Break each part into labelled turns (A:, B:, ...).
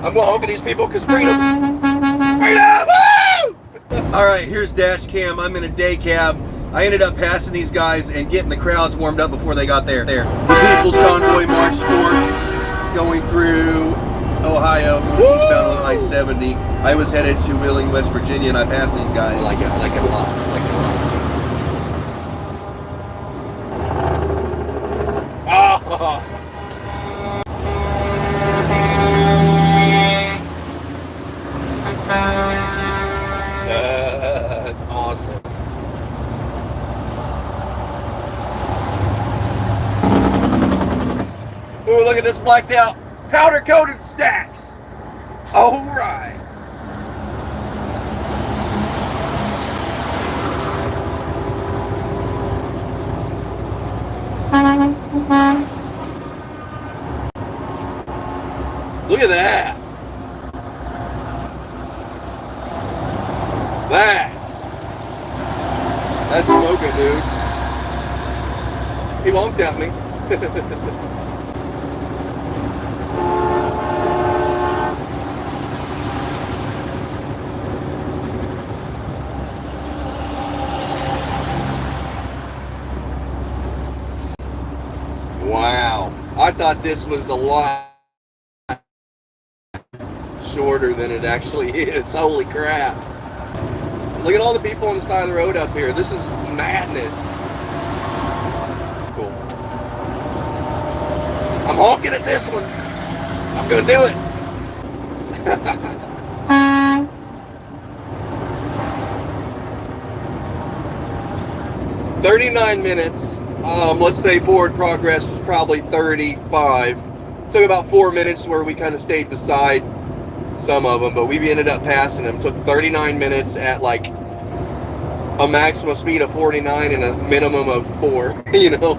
A: I'm gonna honk at these people because freedom! Freedom! Woo! Alright, here's dashCam. I'm in a day cab. I ended up passing these guys and getting the crowds warmed up before they got there. The People's Convoy March 4th going through Ohio, going eastbound on I-70. I was headed to Wheeling, West Virginia, and I passed these guys. I like it a lot. Oh! That's awesome. Ooh, look at this blacked out powder coated stacks. All right. Look at that. That's smoking, dude. He honked at me. Wow. I thought this was a lot shorter than it actually is. Holy crap. Look at all the people on the side of the road up here. This is madness. Cool. I'm honking at this one. I'm gonna do it. 39 minutes. Let's say forward progress was probably 35. Took about 4 minutes where we kind of stayed beside some of them, but we ended up passing them. Took 39 minutes at like a maximum speed of 49 and a minimum of 4, you know.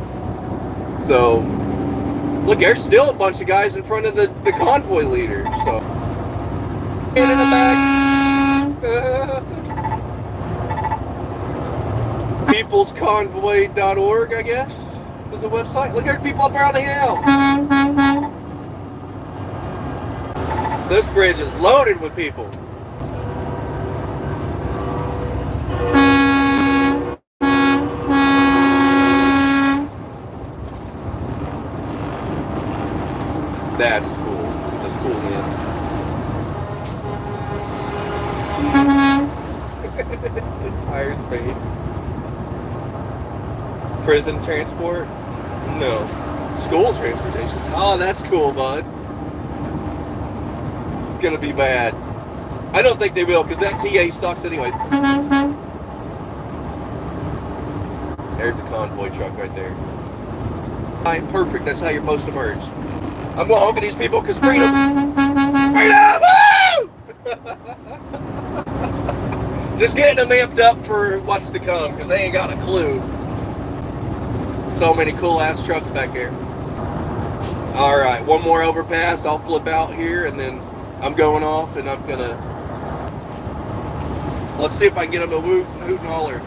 A: So, look, there's still a bunch of guys in front of the convoy leader. So, in the back. Peoplesconvoy.org, I guess, is a website. Look, there's people up around the hill. This bridge is loaded with people. That's cool. That's cool, man. The tires fade. Prison transport? No. School transportation. Oh, that's cool, bud. Gonna be bad. I don't think they will, because that TA sucks anyways. There's a convoy truck right there. Alright, perfect. That's how you're supposed to merge. I'm gonna honk at these people because freedom! Freedom! Woo! Just getting them amped up for what's to come, because they ain't got a clue. So many cool ass trucks back there. Alright, one more overpass. I'll flip out here and then I'm going off and I'm gonna, let's see if I can get them to hoot and holler.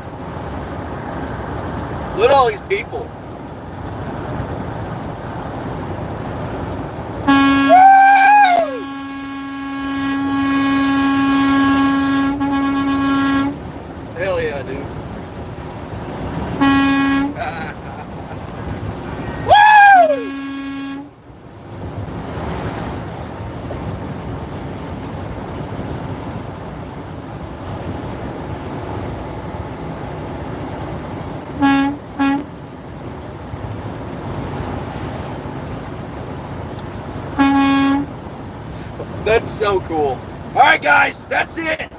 A: Look at all these people. Hell yeah, dude. That's so cool. All right, guys, that's it.